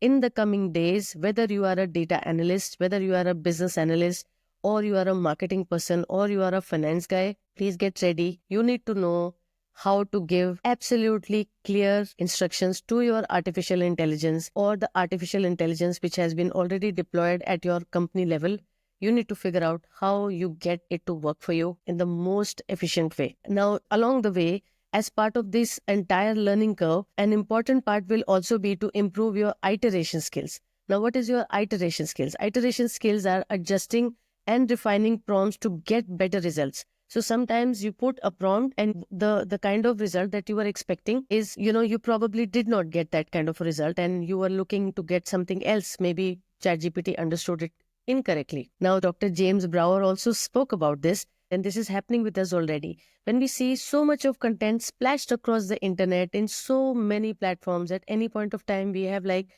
in the coming days, whether you are a data analyst, whether you are a business analyst, or you are a marketing person, or you are a finance guy, please get ready. You need to know how to give absolutely clear instructions to your artificial intelligence, or the artificial intelligence which has been already deployed at your company level. You need to figure out how you get it to work for you in the most efficient way. Now, along the way, as part of this entire learning curve, an important part will also be to improve your iteration skills. Now, what is your iteration skills? Iteration skills are adjusting and refining prompts to get better results. So sometimes you put a prompt and the kind of result that you were expecting is, you probably did not get that kind of a result and you were looking to get something else. Maybe ChatGPT understood it incorrectly. Now, Dr. James Brower also spoke about this, and this is happening with us already. When we see so much of content splashed across the internet in so many platforms, at any point of time, we have like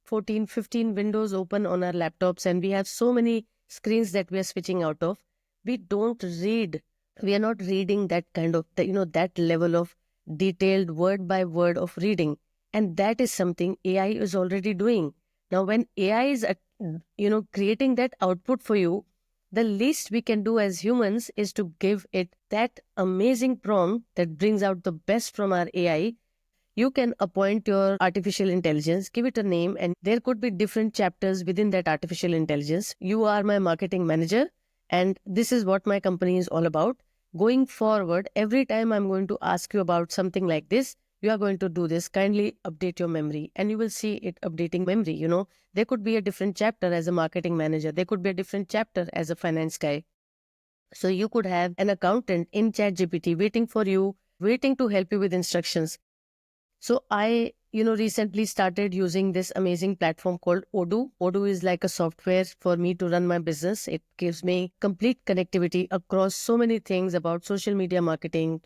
14, 15 windows open on our laptops, and we have so many screens that we are switching out of. We don't read. We are not reading that kind of, that level of detailed word by word of reading. And that is something AI is already doing. Now, when AI is, creating that output for you, the least we can do as humans is to give it that amazing prompt that brings out the best from our AI. You can appoint your artificial intelligence, give it a name, and there could be different chapters within that artificial intelligence. You are my marketing manager, and this is what my company is all about. Going forward, every time I'm going to ask you about something like this, you are going to do this. Kindly update your memory, and you will see it updating memory. There could be a different chapter as a marketing manager. There could be a different chapter as a finance guy. So you could have an accountant in ChatGPT waiting for you, waiting to help you with instructions. So I, recently started using this amazing platform called Odoo. Odoo is like a software for me to run my business. It gives me complete connectivity across so many things about social media marketing,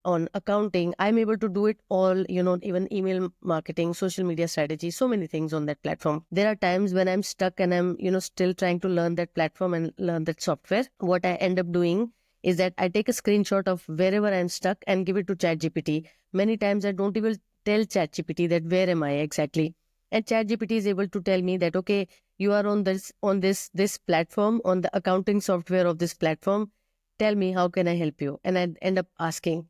on accounting. I'm able to do it all, even email marketing, social media strategy, so many things on that platform. There are times when I'm stuck and I'm, still trying to learn that platform and learn that software. What I end up doing is that I take a screenshot of wherever I'm stuck and give it to ChatGPT. Many times I don't even tell ChatGPT that where am I exactly. And ChatGPT is able to tell me that, okay, you are on this platform, on the accounting software of this platform. Tell me, how can I help you? And I end up asking,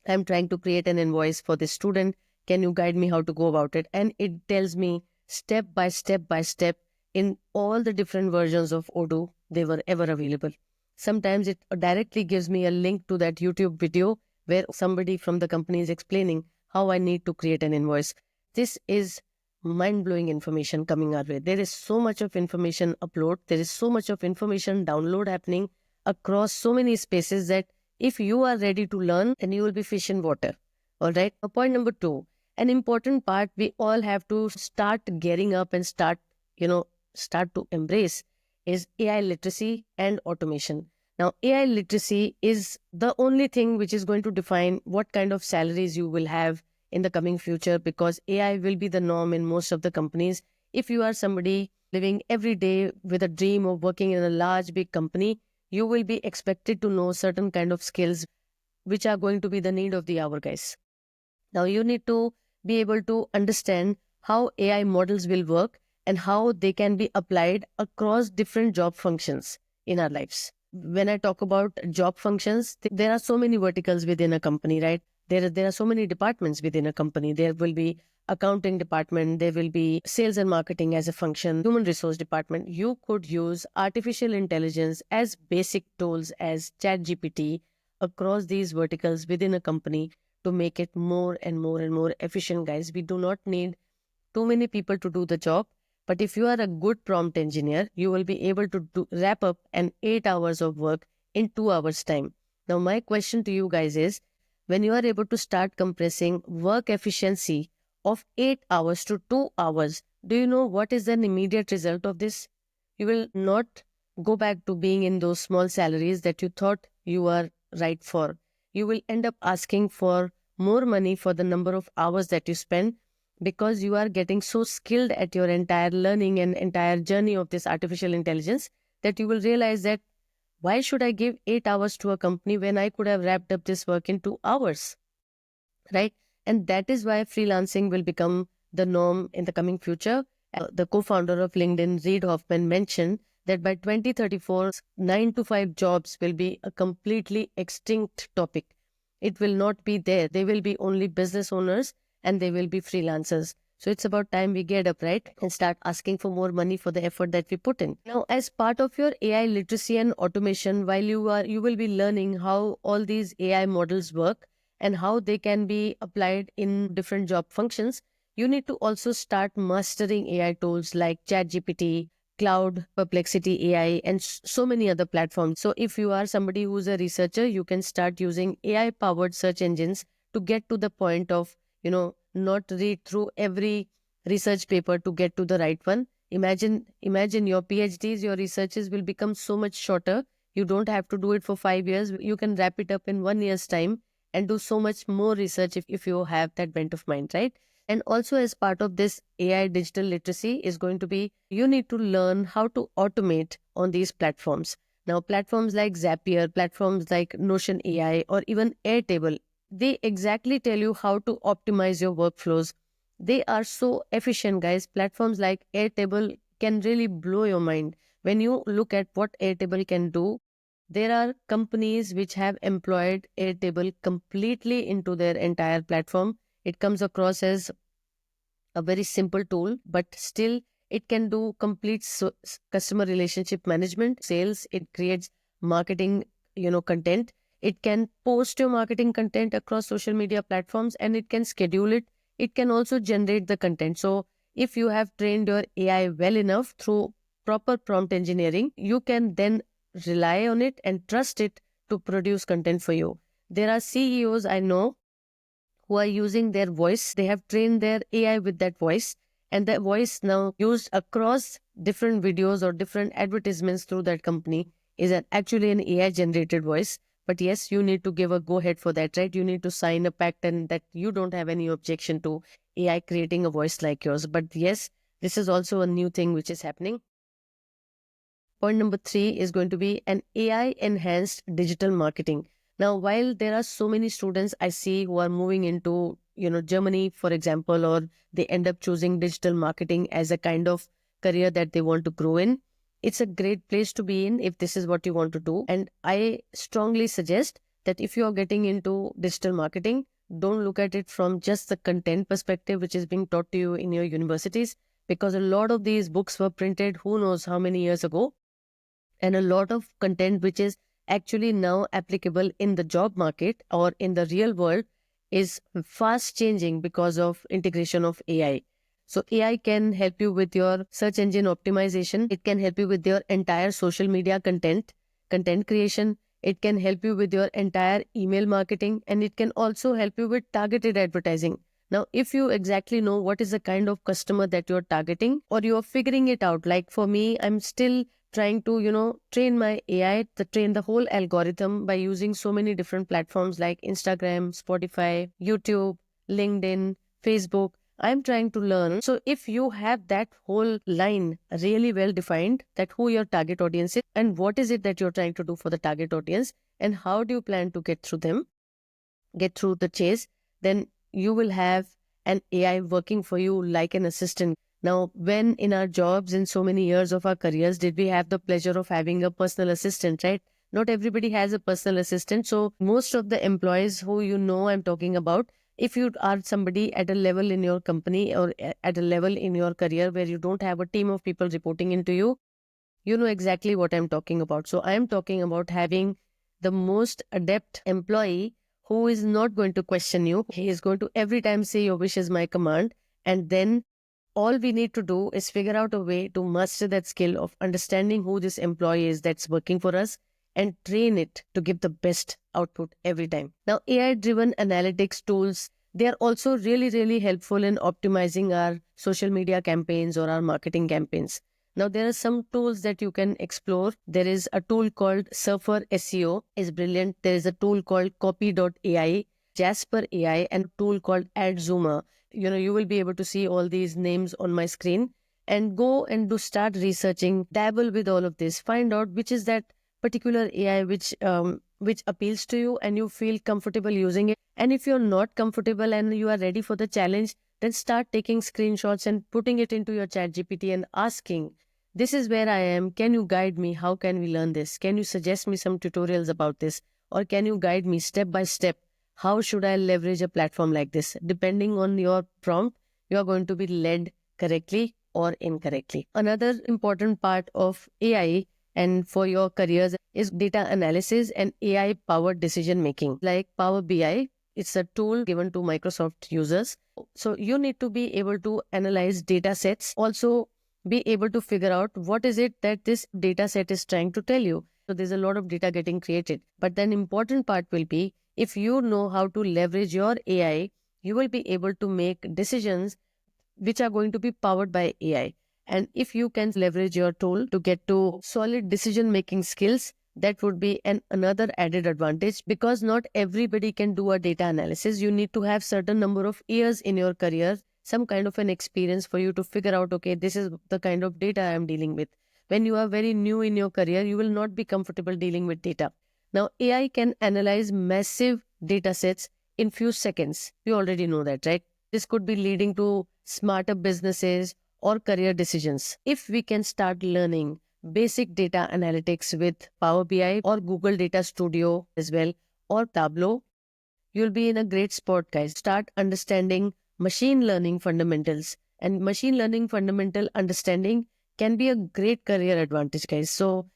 I'm trying to create an invoice for this student. Can you guide me how to go about it? And it tells me step by step in all the different versions of Odoo they were ever available. Sometimes it directly gives me a link to that YouTube video where somebody from the company is explaining how I need to create an invoice. This is mind-blowing information coming our way. There is so much of information upload. There is so much of information download happening across so many spaces that if you are ready to learn, then you will be fish in water. All right. Point number 2, an important part we all have to start gearing up and start to embrace is AI literacy and automation. Now, AI literacy is the only thing which is going to define what kind of salaries you will have in the coming future, because AI will be the norm in most of the companies. If you are somebody living every day with a dream of working in a large, big company, you will be expected to know certain kind of skills which are going to be the need of the hour, guys. Now, you need to be able to understand how AI models will work and how they can be applied across different job functions in our lives. When I talk about job functions, there are so many verticals within a company, right? There are so many departments within a company. There will be accounting department, there will be sales and marketing as a function, human resource department. You could use artificial intelligence as basic tools as ChatGPT across these verticals within a company to make it more and more and more efficient, guys. We do not need too many people to do the job. But if you are a good prompt engineer, you will be able to wrap up an 8 hours of work in 2 hours time. Now, my question to you guys is, when you are able to start compressing work efficiency of 8 hours to 2 hours, do you know what is an immediate result of this? You will not go back to being in those small salaries that you thought you are right for. You will end up asking for more money for the number of hours that you spend, because you are getting so skilled at your entire learning and entire journey of this artificial intelligence that you will realize that why should I give 8 hours to a company when I could have wrapped up this work in 2 hours, right? And that is why freelancing will become the norm in the coming future. The co-founder of LinkedIn, Reid Hoffman, mentioned that by 2034, 9 to 5 jobs will be a completely extinct topic. It will not be there. They will be only business owners and they will be freelancers. So it's about time we get up, right? And start asking for more money for the effort that we put in. Now, as part of your AI literacy and automation, while you will be learning how all these AI models work and how they can be applied in different job functions, you need to also start mastering AI tools like ChatGPT, Claude, Perplexity AI, and so many other platforms. So if you are somebody who's a researcher, you can start using AI-powered search engines to get to the point of, not read through every research paper to get to the right one. Imagine your PhDs, your researches will become so much shorter. You don't have to do it for 5 years. You can wrap it up in 1 year's time and do so much more research if you have that bent of mind, right? And also, as part of this AI digital literacy is going to be, you need to learn how to automate on these platforms. Now, platforms like Zapier, platforms like Notion AI, or even Airtable, they exactly tell you how to optimize your workflows. They are so efficient, guys. Platforms like Airtable can really blow your mind. When you look at what Airtable can do, there are companies which have employed Airtable completely into their entire platform. It comes across as a very simple tool, but still it can do complete customer relationship management, sales. It creates marketing, content. It can post your marketing content across social media platforms and it can schedule it. It can also generate the content. So if you have trained your AI well enough through proper prompt engineering, you can then rely on it and trust it to produce content for you. There are CEOs I know who are using their voice. They have trained their AI with that voice, and that voice now used across different videos or different advertisements through that company is actually an AI generated voice. But yes, you need to give a go ahead for that, right? You need to sign a pact and that you don't have any objection to AI creating a voice like yours. But yes, this is also a new thing which is happening. Point number 3 is going to be an AI enhanced digital marketing. Now, while there are so many students I see who are moving into, Germany, for example, or they end up choosing digital marketing as a kind of career that they want to grow in, it's a great place to be in if this is what you want to do. And I strongly suggest that if you are getting into digital marketing, don't look at it from just the content perspective, which is being taught to you in your universities, because a lot of these books were printed who knows how many years ago, and a lot of content which is actually now applicable in the job market or in the real world is fast changing because of integration of AI. So AI can help you with your search engine optimization. It can help you with your entire social media content creation. It can help you with your entire email marketing, and it can also help you with targeted advertising. Now, if you exactly know what is the kind of customer that you're targeting, or you're figuring it out, like for me, I'm still trying to, train my AI, to train the whole algorithm by using so many different platforms like Instagram, Spotify, YouTube, LinkedIn, Facebook. I'm trying to learn. So if you have that whole line really well defined, that who your target audience is and what is it that you're trying to do for the target audience and how do you plan to get through the chase, then you will have an AI working for you like an assistant. Now, when in our jobs, in so many years of our careers, did we have the pleasure of having a personal assistant, right? Not everybody has a personal assistant. So most of the employees who I'm talking about, if you are somebody at a level in your company or at a level in your career where you don't have a team of people reporting into you, you know exactly what I'm talking about. So I'm talking about having the most adept employee who is not going to question you. He is going to every time say your wish is my command. And then all we need to do is figure out a way to master that skill of understanding who this employee is that's working for us and train it to give the best output every time. Now, AI-driven analytics tools, they are also really, really helpful in optimizing our social media campaigns or our marketing campaigns. Now, there are some tools that you can explore. There is a tool called Surfer SEO, is brilliant. There is a tool called Copy.ai, Jasper AI, and a tool called Adzoomer. You will be able to see all these names on my screen and go and start researching, dabble with all of this, find out which is that particular AI which appeals to you and you feel comfortable using it. And if you're not comfortable and you are ready for the challenge, then start taking screenshots and putting it into your ChatGPT and asking, this is where I am. Can you guide me? How can we learn this? Can you suggest me some tutorials about this? Or can you guide me step by step? How should I leverage a platform like this? Depending on your prompt, you are going to be led correctly or incorrectly. Another important part of AI and for your careers is data analysis and AI powered decision making. Like Power BI, it's a tool given to Microsoft users. So you need to be able to analyze data sets, also be able to figure out what is it that this data set is trying to tell you. So there's a lot of data getting created. But then important part will be, if you know how to leverage your AI, you will be able to make decisions which are going to be powered by AI. And if you can leverage your tool to get to solid decision making skills, that would be another added advantage, because not everybody can do a data analysis. You need to have certain number of years in your career, some kind of an experience for you to figure out, okay, this is the kind of data I am dealing with. When you are very new in your career, you will not be comfortable dealing with data. Now, AI can analyze massive data sets in few seconds. We already know that, right? This could be leading to smarter businesses or career decisions. If we can start learning basic data analytics with Power BI or Google Data Studio as well, or Tableau, you'll be in a great spot, guys. Start understanding machine learning fundamentals, and machine learning fundamental understanding can be a great career advantage, guys. So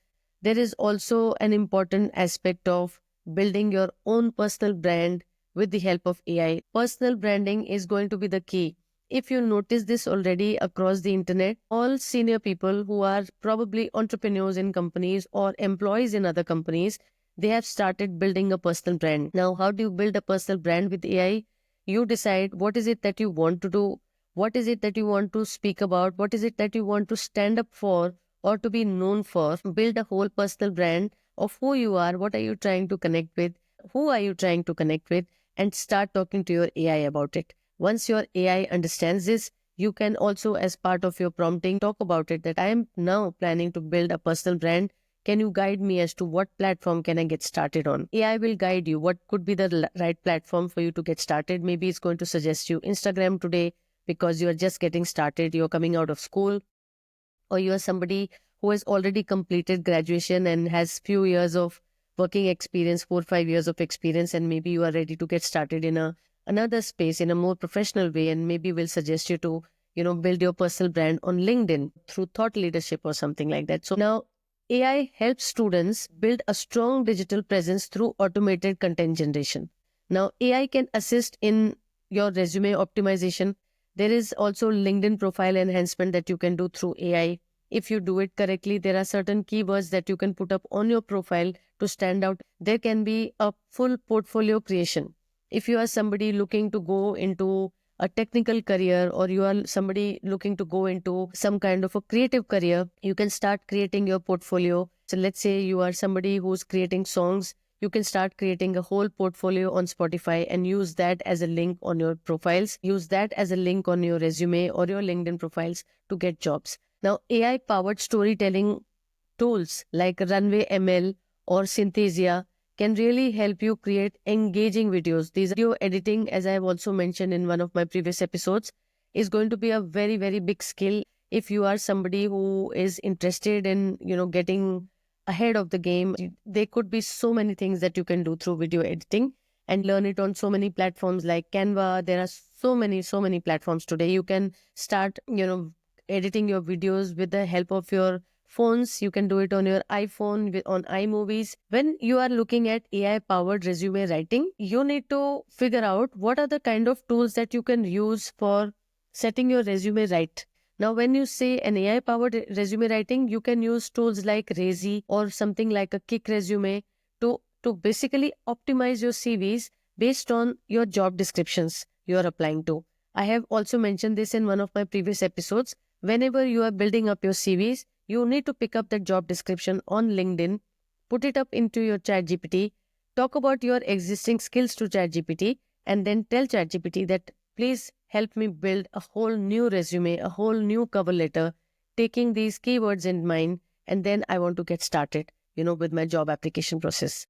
there is also an important aspect of building your own personal brand with the help of AI. Personal branding is going to be the key. If you notice this already across the internet, all senior people who are probably entrepreneurs in companies or employees in other companies, they have started building a personal brand. Now, how do you build a personal brand with AI? You decide what is it that you want to do, what is it that you want to speak about, what is it that you want to stand up for or to be known for. Build a whole personal brand of who you are, what are you trying to connect with, who are you trying to connect with, and start talking to your AI about it. Once your AI understands this, you can also, as part of your prompting, talk about it that I am now planning to build a personal brand. Can you guide me as to what platform can I get started on? AI will guide you what could be the right platform for you to get started. Maybe it's going to suggest you Instagram today because you are just getting started, you're coming out of school, or you are somebody who has already completed graduation and has few years of working experience, 4 or 5 years of experience, and maybe you are ready to get started in another space in a more professional way, and maybe will suggest you to, build your personal brand on LinkedIn through thought leadership or something like that. So now AI helps students build a strong digital presence through automated content generation. Now AI can assist in your resume optimization. There is also LinkedIn profile enhancement that you can do through AI. If you do it correctly, there are certain keywords that you can put up on your profile to stand out. There can be a full portfolio creation. If you are somebody looking to go into a technical career, or you are somebody looking to go into some kind of a creative career, you can start creating your portfolio. So let's say you are somebody who's creating songs. You can start creating a whole portfolio on Spotify and use that as a link on your profiles. Use that as a link on your resume or your LinkedIn profiles to get jobs. Now, AI-powered storytelling tools like Runway ML or Synthesia can really help you create engaging videos. These video editing, as I have also mentioned in one of my previous episodes, is going to be a very, very big skill. If you are somebody who is interested in, getting ahead of the game, there could be so many things that you can do through video editing and learn it on so many platforms like Canva. There are so many platforms today. You can start, editing your videos with the help of your phones. You can do it on your iPhone, on iMovies. When you are looking at AI powered resume writing, you need to figure out what are the kind of tools that you can use for setting your resume right. Now, when you say an AI powered resume writing, you can use tools like Rezi or something like a Kick Resume to basically optimize your CVs based on your job descriptions you are applying to. I have also mentioned this in one of my previous episodes. Whenever you are building up your CVs, you need to pick up that job description on LinkedIn, put it up into your ChatGPT, talk about your existing skills to ChatGPT, and then tell ChatGPT that please help me build a whole new resume, a whole new cover letter, taking these keywords in mind, and then I want to get started, with my job application process.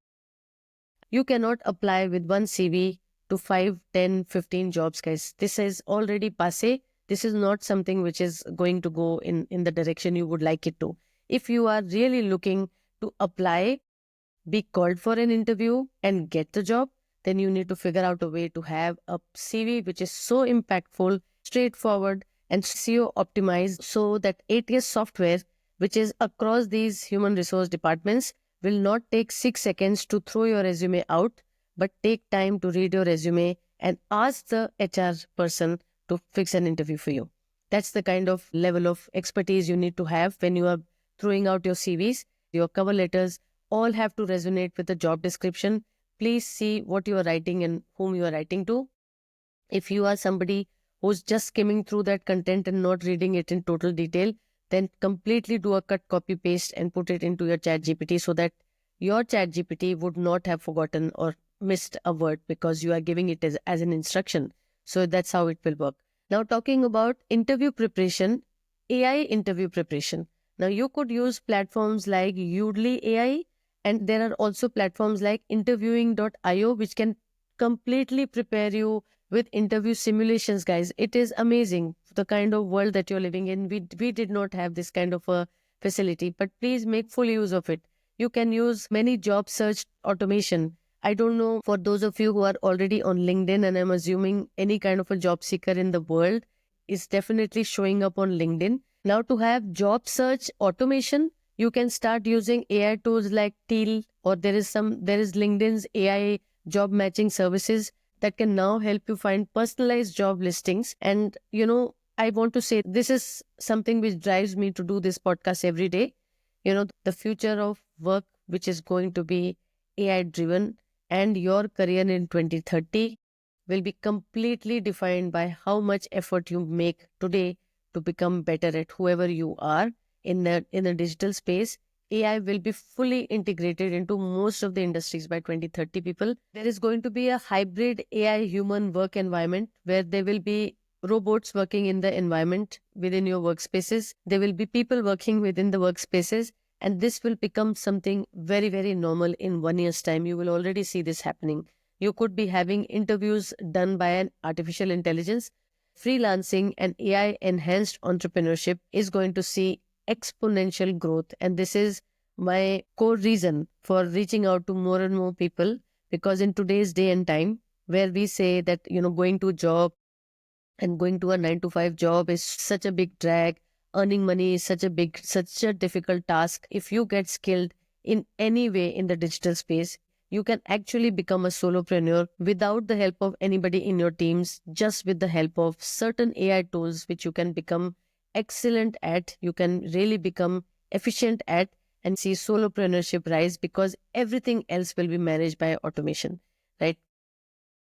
You cannot apply with one CV to 5, 10, 15 jobs, guys. This is already passé. This is not something which is going to go in the direction you would like it to. If you are really looking to apply, be called for an interview and get the job, then you need to figure out a way to have a CV which is so impactful, straightforward, and SEO optimized so that ATS software, which is across these human resource departments, will not take 6 seconds to throw your resume out, but take time to read your resume and ask the HR person to fix an interview for you. That's the kind of level of expertise you need to have when you are throwing out your CVs, your cover letters, all have to resonate with the job description. Please see what you are writing and whom you are writing to. If you are somebody who's just skimming through that content and not reading it in total detail, then completely do a cut, copy, paste and put it into your ChatGPT so that your ChatGPT would not have forgotten or missed a word because you are giving it as an instruction. So that's how it will work. Now, talking about interview preparation, AI interview preparation. Now, you could use platforms like Udly AI, and there are also platforms like interviewing.io, which can completely prepare you with interview simulations, guys. It is amazing the kind of world that you're living in. We did not have this kind of a facility, but please make full use of it. You can use many job search automation. I don't know for those of you who are already on LinkedIn, and I'm assuming any kind of a job seeker in the world is definitely showing up on LinkedIn. Now, to have job search automation, you can start using AI tools like Teal, or there is LinkedIn's AI job matching services that can now help you find personalized job listings. And, I want to say this is something which drives me to do this podcast every day. The future of work, which is going to be AI driven, and your career in 2030 will be completely defined by how much effort you make today to become better at whoever you are in the digital space. AI will be fully integrated into most of the industries by 2030, people. There is going to be a hybrid AI human work environment where there will be robots working in the environment within your workspaces. There will be people working within the workspaces. And this will become something very, very normal in 1 year's time. You will already see this happening. You could be having interviews done by an artificial intelligence. Freelancing and AI enhanced entrepreneurship is going to see exponential growth. And this is my core reason for reaching out to more and more people, because in today's day and time where we say that, going to a job and going to a 9 to 5 job is such a big drag, earning money is such a difficult task. If you get skilled in any way in the digital space, you can actually become a solopreneur without the help of anybody in your teams, just with the help of certain AI tools, which you can become excellent at, you can really become efficient at, and see solopreneurship rise because everything else will be managed by automation, right?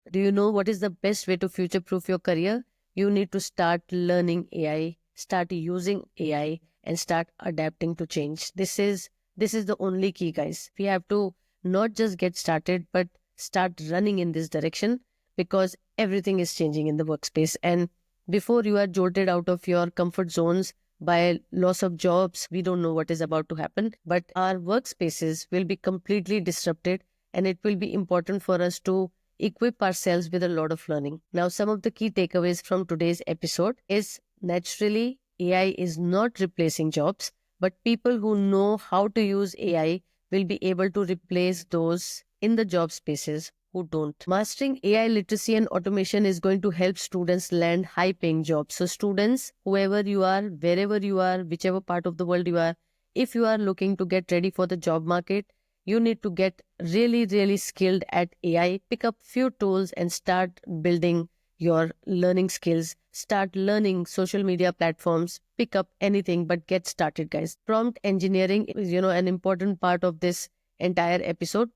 Do you know what is the best way to future-proof your career? You need to start learning AI, start using AI, and start adapting to change. This is the only key, guys. We have to not just get started, but start running in this direction, because everything is changing in the workspace. And before you are jolted out of your comfort zones by loss of jobs, we don't know what is about to happen, but our workspaces will be completely disrupted, and it will be important for us to equip ourselves with a lot of learning. Now, some of the key takeaways from today's episode is, naturally, AI is not replacing jobs, but people who know how to use AI will be able to replace those in the job spaces who don't. Mastering AI literacy and automation is going to help students land high-paying jobs. So students, whoever you are, wherever you are, whichever part of the world you are, if you are looking to get ready for the job market, you need to get really, really skilled at AI, pick up few tools and start building your learning skills. Start learning social media platforms, pick up anything, but get started, guys. Prompt engineering is, an important part of this entire episode.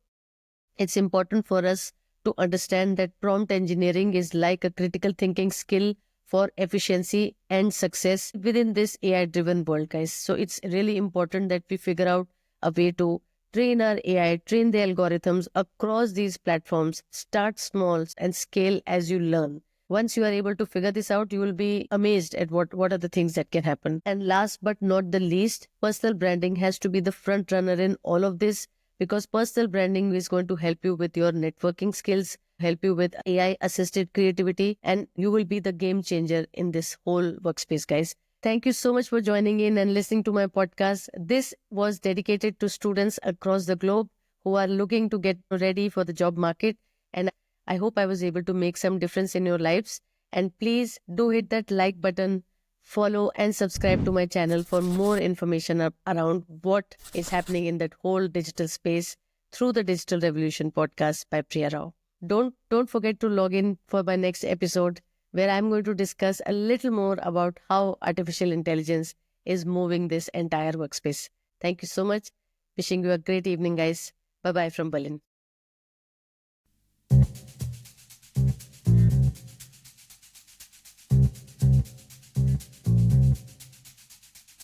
It's important for us to understand that prompt engineering is like a critical thinking skill for efficiency and success within this AI-driven world, guys. So it's really important that we figure out a way to train our AI, train the algorithms across these platforms, start small and scale as you learn. Once you are able to figure this out, you will be amazed at what are the things that can happen. And last but not the least, personal branding has to be the front runner in all of this, because personal branding is going to help you with your networking skills, help you with AI assisted creativity, and you will be the game changer in this whole workspace, guys. Thank you so much for joining in and listening to my podcast. This was dedicated to students across the globe who are looking to get ready for the job market. And I hope I was able to make some difference in your lives. And please do hit that like button, follow and subscribe to my channel for more information around what is happening in that whole digital space through the Digital Revolution podcast by Priya Rao. Don't forget to log in for my next episode, where I'm going to discuss a little more about how artificial intelligence is moving this entire workspace. Thank you so much. Wishing you a great evening, guys. Bye-bye from Berlin.